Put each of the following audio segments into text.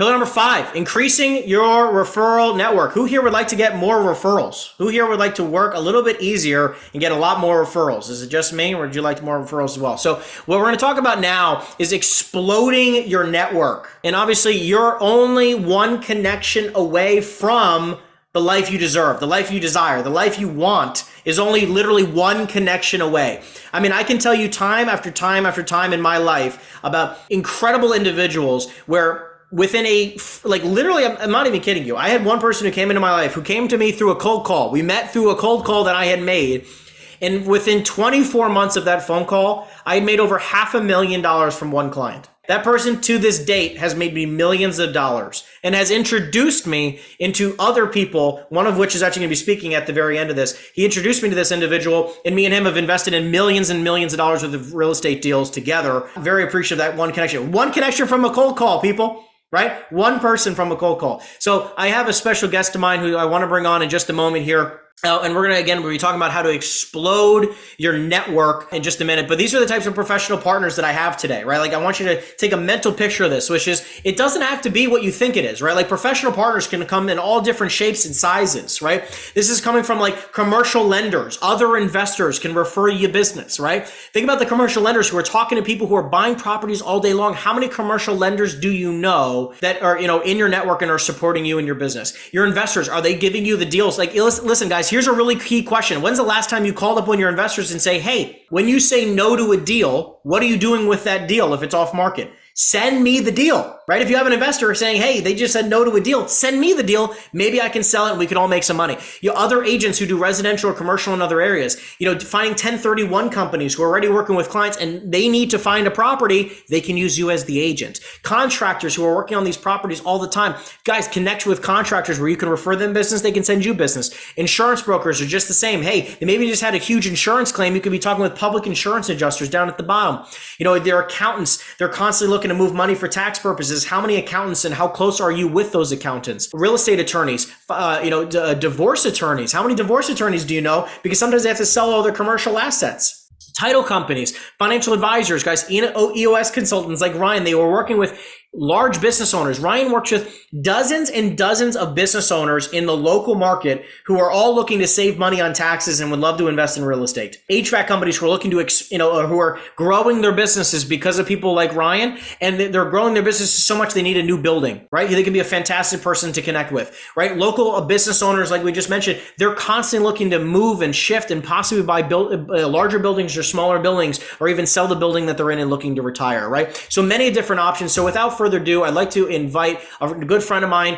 Pillar number 5, increasing your referral network. Who here would like to get more referrals? Who here would like to work a little bit easier and get a lot more referrals? Is it just me, or would you like more referrals as well? So what we're going to talk about now is exploding your network. And obviously you're only one connection away from the life you deserve, the life you desire, the life you want is only literally one connection away. I mean, I can tell you time after time after time in my life about incredible individuals where within literally, I'm not even kidding you. I had one person who came into my life who came to me through a cold call. We met through a cold call that I had made. And within 24 months of that phone call, I had made over $500,000 from one client. That person to this date has made me millions of dollars and has introduced me into other people, one of which is actually going to be speaking at the very end of this. He introduced me to this individual, and me and him have invested in millions and millions of dollars worth of real estate deals together. Very appreciative of that one connection. One connection from a cold call, people. Right? One person from a cold call. So I have a special guest of mine who I want to bring on in just a moment here. And we're going to, we'll be talking about how to explode your network in just a minute. But these are the types of professional partners that I have today, right? Like I want you to take a mental picture of this, which is it doesn't have to be what you think it is, right? Like professional partners can come in all different shapes and sizes, right? This is coming from like commercial lenders. Other investors can refer you business, right? Think about the commercial lenders who are talking to people who are buying properties all day long. How many commercial lenders do you know that are, in your network and are supporting you in your business? Your investors, are they giving you the deals? Like, listen, guys, here's a really key question. When's the last time you called up one of your investors and say, hey, when you say no to a deal, what are you doing with that deal if it's off market? Send me the deal, right? If you have an investor saying, hey, they just said no to a deal, send me the deal. Maybe I can sell it and we can all make some money. Other agents who do residential or commercial in other areas, finding 1031 companies who are already working with clients and they need to find a property, they can use you as the agent. Contractors who are working on these properties all the time. Guys, connect with contractors where you can refer them business, they can send you business. Insurance brokers are just the same. Hey, they maybe just had a huge insurance claim. You could be talking with public insurance adjusters down at the bottom. Their accountants, they're constantly looking to move money for tax purposes. How many accountants and how close are you with those accountants? Real estate attorneys, divorce attorneys. How many divorce attorneys do you know? Because sometimes they have to sell all their commercial assets. Title companies, financial advisors, guys, EOS consultants like Ryan, they were working with large business owners. Ryan works with dozens and dozens of business owners in the local market who are all looking to save money on taxes and would love to invest in real estate. HVAC companies who are looking to, who are growing their businesses because of people like Ryan, and they're growing their businesses so much they need a new building, right? They can be a fantastic person to connect with, right? Local business owners, like we just mentioned, they're constantly looking to move and shift and possibly buy larger buildings or smaller buildings, or even sell the building that they're in and looking to retire, right? So many different options. So without further ado, I'd like to invite a good friend of mine,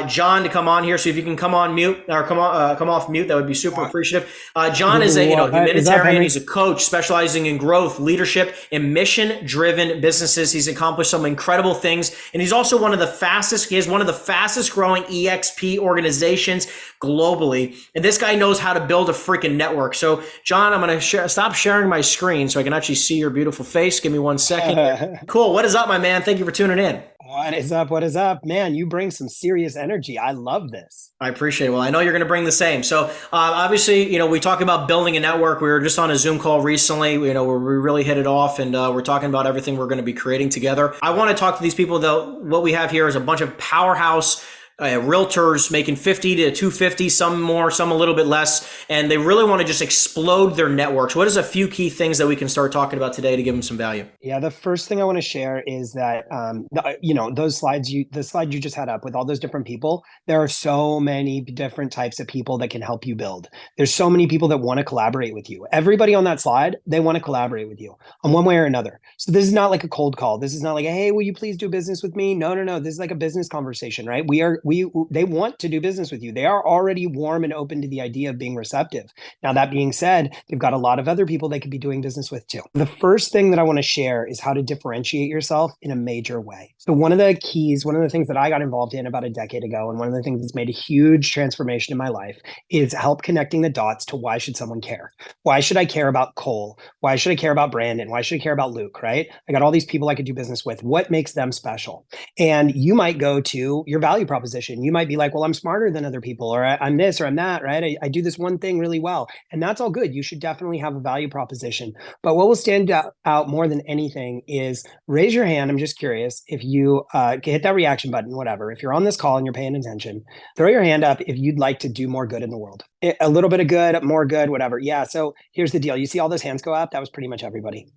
John, to come on here. So if you can come on mute or come off mute, that would be super appreciative. John is a humanitarian. He's a coach specializing in growth, leadership, and mission-driven businesses. He's accomplished some incredible things, and he's also one of the fastest. He has one of the fastest growing EXP organizations globally. And this guy knows how to build a freaking network. So, John, I'm going to stop sharing my screen so I can actually see your beautiful face. Give me 1 second. Cool. What is up, my man? Thank you for tuning in. What is up? What is up? Man, you bring some serious energy. I love this. I appreciate it. Well, I know you're going to bring the same. So obviously, we talk about building a network. We were just on a Zoom call recently, where we really hit it off, and we're talking about everything we're going to be creating together. I want to talk to these people, though. What we have here is a bunch of powerhouse realtors making 50 to 250, some more, some a little bit less, and they really want to just explode their networks. What is a few key things that we can start talking about today to give them some value? Yeah, the first thing I want to share is that the slide you just had up with all those different people. There are so many different types of people that can help you build. There's so many people that want to collaborate with you. Everybody on that slide, they want to collaborate with you on one way or another. So this is not like a cold call. This is not like, hey, will you please do business with me? No. This is like a business conversation, right? They want to do business with you. They are already warm and open to the idea of being receptive. Now, that being said, they've got a lot of other people they could be doing business with too. The first thing that I want to share is how to differentiate yourself in a major way. So one of the things that I got involved in about a decade ago, and one of the things that's made a huge transformation in my life, is help connecting the dots to why should someone care? Why should I care about Cole? Why should I care about Brandon? Why should I care about Luke, right? I got all these people I could do business with. What makes them special? And you might go to your value proposition. You might be like, well, I'm smarter than other people, or I'm this, or I'm that, right? I do this one thing really well. And that's all good. You should definitely have a value proposition. But what will stand out more than anything is raise your hand. I'm just curious if you hit that reaction button, whatever. If you're on this call and you're paying attention, throw your hand up if you'd like to do more good in the world. A little bit of good, more good, whatever. Yeah. So here's the deal. You see all those hands go up? That was pretty much everybody.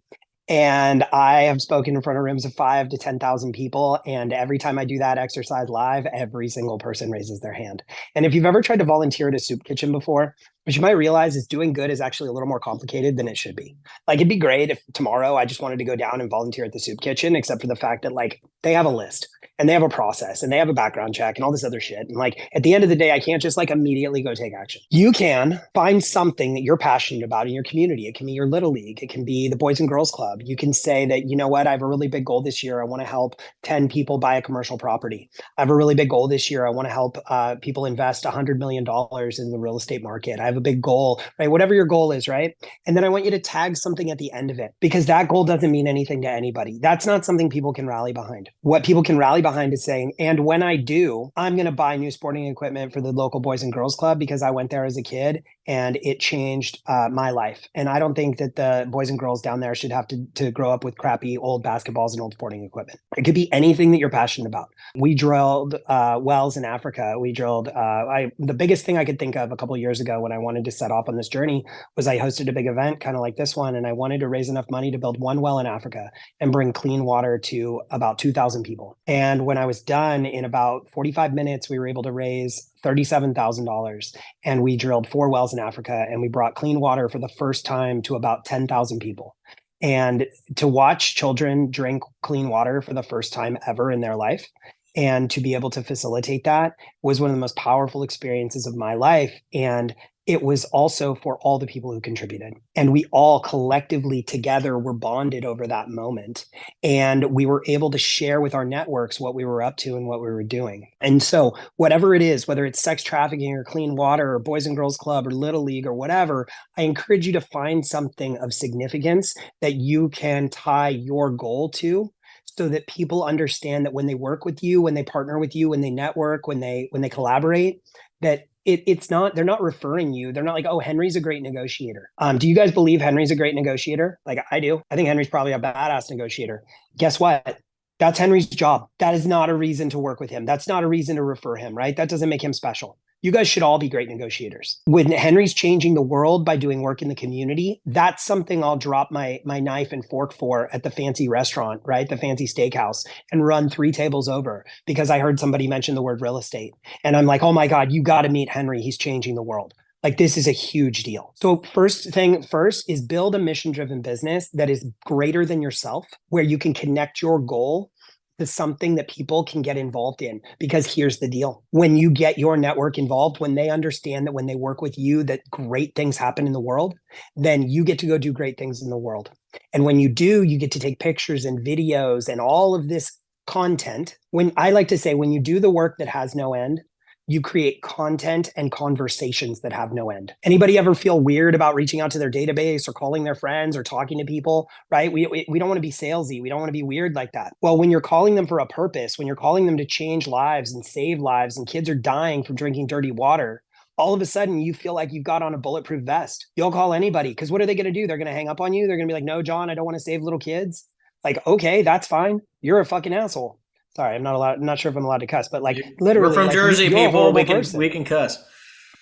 And I have spoken in front of rooms of 5 to 10,000 people. And every time I do that exercise live, every single person raises their hand. And if you've ever tried to volunteer at a soup kitchen before, what you might realize is doing good is actually a little more complicated than it should be. Like, it'd be great if tomorrow I just wanted to go down and volunteer at the soup kitchen, except for the fact that like they have a list and they have a process and they have a background check and all this other shit. And like at the end of the day, I can't just like immediately go take action. You can find something that you're passionate about in your community. It can be your little league. It can be the Boys and Girls Club. You can say that, you know what, I have a really big goal this year. I want to help 10 people buy a commercial property. I have a really big goal this year. I want to help people invest $100 million in the real estate market. I have a big goal, right? Whatever your goal is, right? And then I want you to tag something at the end of it, because that goal doesn't mean anything to anybody. That's not something people can rally behind. What people can rally behind is saying, and when I do, I'm going to buy new sporting equipment for the local Boys and Girls Club because I went there as a kid and it changed my life. And I don't think that the boys and girls down there should have to grow up with crappy old basketballs and old sporting equipment. It could be anything that you're passionate about. We drilled wells in Africa. We drilled, the biggest thing I could think of a couple of years ago when I wanted to set off on this journey was I hosted a big event kind of like this one. And I wanted to raise enough money to build one well in Africa and bring clean water to about 2,000 people. And when I was done in about 45 minutes, we were able to raise $37,000, and we drilled 4 wells in Africa, and we brought clean water for the first time to about 10,000 people. And to watch children drink clean water for the first time ever in their life, and to be able to facilitate that was one of the most powerful experiences of my life. And it was also for all the people who contributed. And we all collectively together were bonded over that moment. And we were able to share with our networks what we were up to and what we were doing. And so whatever it is, whether it's sex trafficking or clean water or Boys and Girls Club or Little League or whatever, I encourage you to find something of significance that you can tie your goal to, so that people understand that when they work with you, when they partner with you, when they network, when they collaborate, that it's not, they're not referring you. They're not like, oh, Henry's a great negotiator. Do you guys believe Henry's a great negotiator? Like I do. I think Henry's probably a badass negotiator. Guess what? That's Henry's job. That is not a reason to work with him. That's not a reason to refer him, right? That doesn't make him special. You guys should all be great negotiators. When Henry's changing the world by doing work in the community, that's something I'll drop my knife and fork for at the fancy restaurant, right? The fancy steakhouse, and run 3 tables over because I heard somebody mention the word real estate. And I'm like, oh my God, you got to meet Henry. He's changing the world. Like, this is a huge deal. So first thing first is build a mission-driven business that is greater than yourself, where you can connect your goal to something that people can get involved in. Because here's the deal. When you get your network involved, when they understand that when they work with you, that great things happen in the world, then you get to go do great things in the world. And when you do, you get to take pictures and videos and all of this content. When I like to say, when you do the work that has no end, you create content and conversations that have no end. Anybody ever feel weird about reaching out to their database or calling their friends or talking to people, right? We don't want to be salesy. We don't want to be weird like that. Well, when you're calling them for a purpose, when you're calling them to change lives and save lives, and kids are dying from drinking dirty water, all of a sudden you feel like you've got on a bulletproof vest. You'll call anybody, because what are they going to do? They're going to hang up on you. They're going to be like, no, John, I don't want to save little kids. Like, okay, that's fine. You're a fucking asshole. Sorry, I'm not sure if I'm allowed to cuss, but like literally, we're from like, Jersey, people. We can cuss.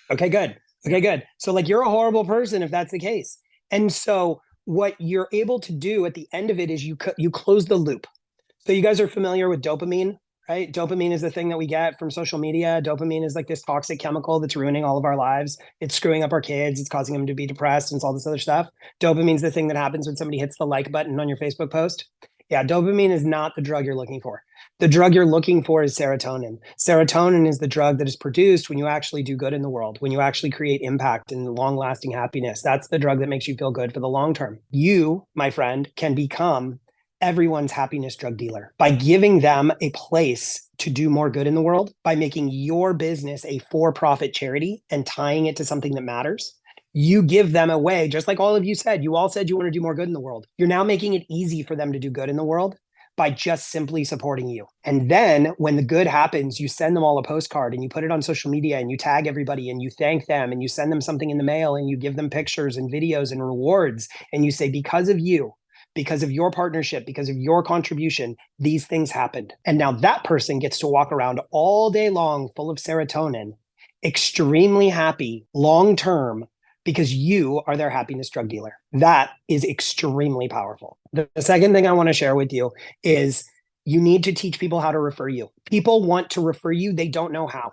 Okay, good. Okay, good. So like, you're a horrible person if that's the case. And so what you're able to do at the end of it is you close the loop. So you guys are familiar with dopamine, right? Dopamine is the thing that we get from social media. Dopamine is like this toxic chemical that's ruining all of our lives. It's screwing up our kids. It's causing them to be depressed and all this other stuff. Dopamine is the thing that happens when somebody hits the like button on your Facebook post. Yeah, dopamine is not the drug you're looking for. The drug you're looking for is serotonin. Serotonin is the drug that is produced when you actually do good in the world, when you actually create impact and long-lasting happiness. That's the drug that makes you feel good for the long term. You, my friend, can become everyone's happiness drug dealer by giving them a place to do more good in the world, by making your business a for-profit charity and tying it to something that matters. You give them a way, just like all of you said. You all said you want to do more good in the world. You're now making it easy for them to do good in the world by just simply supporting you. And then when the good happens, you send them all a postcard and you put it on social media and you tag everybody and you thank them and you send them something in the mail and you give them pictures and videos and rewards. And you say, because of you, because of your partnership, because of your contribution, these things happened. And now that person gets to walk around all day long full of serotonin, extremely happy long term, because you are their happiness drug dealer. That is extremely powerful. The second thing I want to share with you is you need to teach people how to refer you. People want to refer you, they don't know how.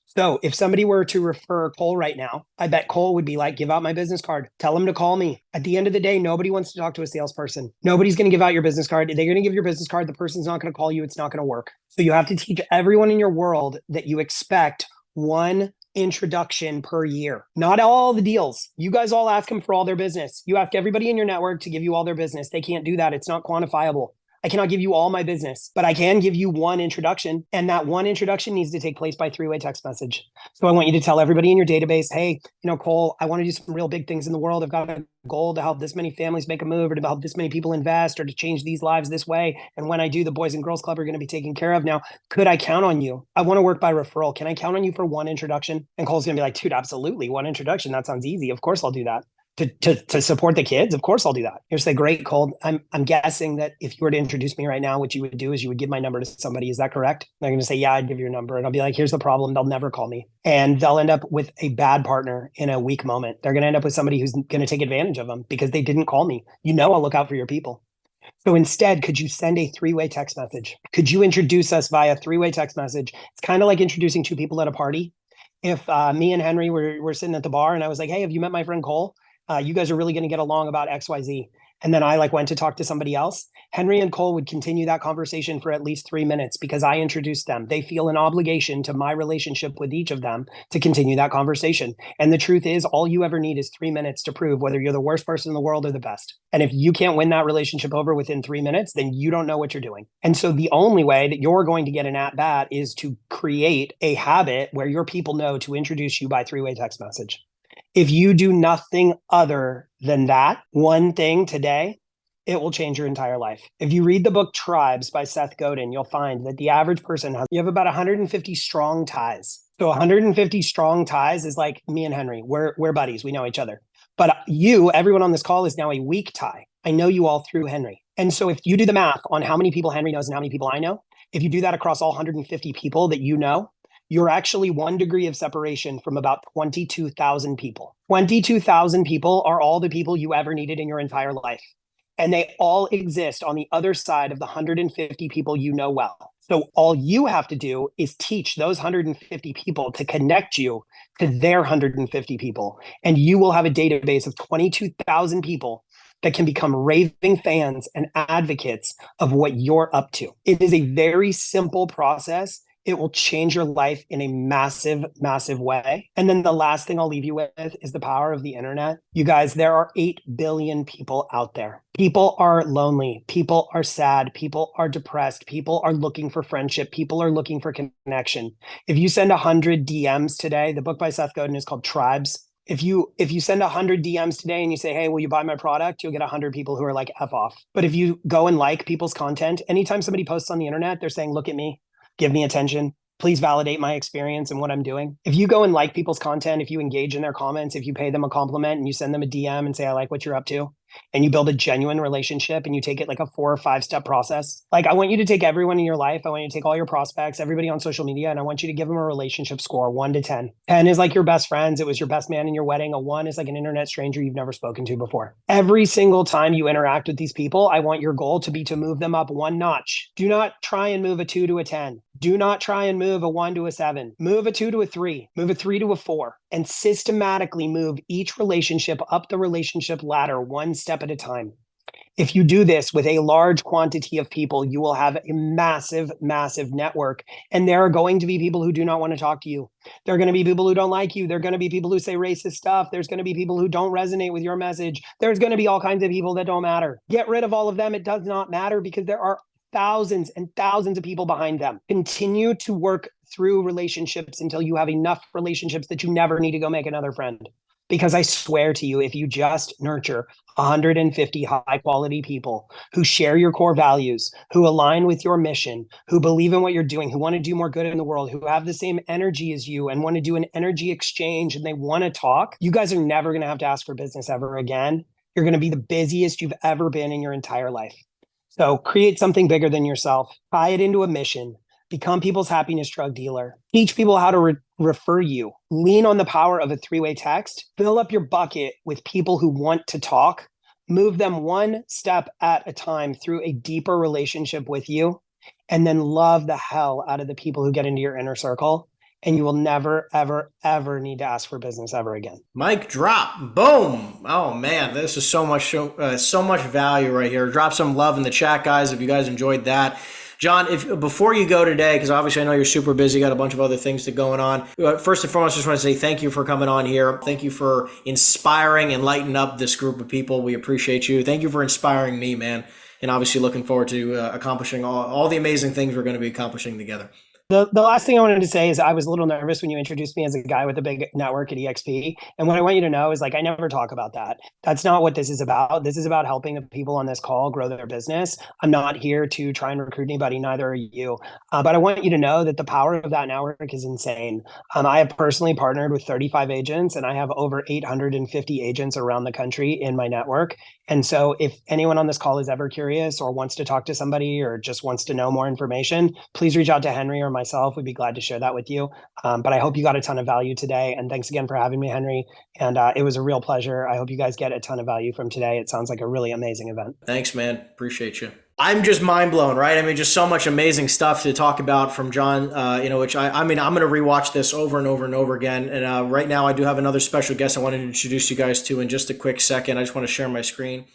So if somebody were to refer Cole right now, I bet Cole would be like, give out my business card. Tell him to call me. At the end of the day, nobody wants to talk to a salesperson. Nobody's going to give out your business card. They're going to give your business card. The person's not going to call you. It's not going to work. So you have to teach everyone in your world that you expect one introduction per year. Not all the deals. You guys all ask them for all their business. You ask everybody in your network to give you all their business. They can't do that. It's not quantifiable. I cannot give you all my business, but I can give you one introduction. And that one introduction needs to take place by three-way text message. So I want you to tell everybody in your database, hey, Cole, I want to do some real big things in the world. I've got a goal to help this many families make a move, or to help this many people invest, or to change these lives this way. And when I do, the Boys and Girls Club are going to be taken care of. Now, could I count on you? I want to work by referral. Can I count on you for one introduction? And Cole's going to be like, dude, absolutely. One introduction. That sounds easy. Of course I'll do that. To support the kids, of course I'll do that. You're say, great, Cole. I'm guessing that if you were to introduce me right now, what you would do is you would give my number to somebody. Is that correct? They're going to say, yeah, I'd give your number. And I'll be like, here's the problem. They'll never call me. And they'll end up with a bad partner in a weak moment. They're going to end up with somebody who's going to take advantage of them because they didn't call me. I'll look out for your people. So instead, could you send a three-way text message? Could you introduce us via three-way text message? It's kind of like introducing two people at a party. If me and Henry were sitting at the bar and I was like, hey, have you met my friend Cole? You guys are really going to get along about XYZ. And then I went to talk to somebody else. Henry and Cole would continue that conversation for at least 3 minutes because I introduced them. They feel an obligation to my relationship with each of them to continue that conversation. And the truth is, all you ever need is 3 minutes to prove whether you're the worst person in the world or the best. And if you can't win that relationship over within 3 minutes, then you don't know what you're doing. And so the only way that you're going to get an at-bat is to create a habit where your people know to introduce you by three-way text message. If you do nothing other than that one thing today, it will change your entire life. If you read the book Tribes by Seth Godin, you'll find that the average person you have about 150 strong ties. So 150 strong ties is like me and Henry. We're buddies. We know each other. But everyone on this call is now a weak tie. I know you all through Henry. And so if you do the math on how many people Henry knows and how many people I know, if you do that across all 150 people that you know, you're actually 1 degree of separation from about 22,000 people. 22,000 people are all the people you ever needed in your entire life. And they all exist on the other side of the 150 people you know well. So all you have to do is teach those 150 people to connect you to their 150 people. And you will have a database of 22,000 people that can become raving fans and advocates of what you're up to. It is a very simple process. It will change your life in a massive, massive way. And then the last thing I'll leave you with is the power of the internet. You guys, there are 8 billion people out there. People are lonely. People are sad. People are depressed. People are looking for friendship. People are looking for connection. If you send 100 DMs today, the book by Seth Godin is called Tribes. If you send 100 DMs today and you say, hey, will you buy my product? You'll get 100 people who are like, F off. But if you go and like people's content, anytime somebody posts on the internet, they're saying, look at me. Give me attention. Please validate my experience and what I'm doing. If you go and like people's content, if you engage in their comments, if you pay them a compliment and you send them a DM and say, I like what you're up to, and you build a genuine relationship and you take it like a 4 or 5 step process. Like I want you to take everyone in your life. I want you to take all your prospects, everybody on social media, and I want you to give them a relationship score 1 to 10. 10 is like your best friends. It was your best man in your wedding. A 1 is like an internet stranger you've never spoken to before. Every single time you interact with these people, I want your goal to be to move them up 1 notch. Do not try and move a 2 to a 10. Do not try and move a 1 to a 7. Move a 2 to a 3. Move a 3 to a 4. And systematically move each relationship up the relationship ladder 1 step at a time. If you do this with a large quantity of people, you will have a massive, massive network. And there are going to be people who do not want to talk to you. There are going to be people who don't like you. There are going to be people who say racist stuff. There's going to be people who don't resonate with your message. There's going to be all kinds of people that don't matter. Get rid of all of them. It does not matter because there are thousands and thousands of people behind them. Continue to work through relationships until you have enough relationships that you never need to go make another friend. Because I swear to you, if you just nurture 150 high quality people who share your core values, who align with your mission, who believe in what you're doing, who want to do more good in the world, who have the same energy as you and want to do an energy exchange and they want to talk, you guys are never going to have to ask for business ever again. you're going to be the busiest you've ever been in your entire life. So create something bigger than yourself, tie it into a mission, become people's happiness drug dealer, teach people how to refer you, lean on the power of a three-way text, fill up your bucket with people who want to talk, move them one step at a time through a deeper relationship with you, and then love the hell out of the people who get into your inner circle. And you will never, ever, ever need to ask for business ever again. Mic drop. Boom. Oh man, this is so much value right here. Drop some love in the chat, guys, if you guys enjoyed that. John, before you go today, because obviously I know you're super busy, got a bunch of other things going on. First and foremost, I just want to say thank you for coming on here. Thank you for inspiring and lighting up this group of people. We appreciate you. Thank you for inspiring me, man. And obviously looking forward to accomplishing all the amazing things we're going to be accomplishing together. The last thing I wanted to say is I was a little nervous when you introduced me as a guy with a big network at EXP. And what I want you to know is, like, I never talk about that. That's not what this is about. This is about helping the people on this call grow their business. I'm not here to try and recruit anybody, neither are you. But I want you to know that the power of that network is insane. I have personally partnered with 35 agents, and I have over 850 agents around the country in my network. And so if anyone on this call is ever curious or wants to talk to somebody or just wants to know more information, please reach out to Henry or myself. We'd be glad to share that with you. But I hope you got a ton of value today. And thanks again for having me, Henry. And it was a real pleasure. I hope you guys get a ton of value from today. It sounds like a really amazing event. Thanks, man. Appreciate you. I'm just mind blown, right? I mean, just so much amazing stuff to talk about from John, which I mean, I'm going to rewatch this over and over and over again. And right now I do have another special guest I wanted to introduce you guys to in just a quick second. I just want to share my screen.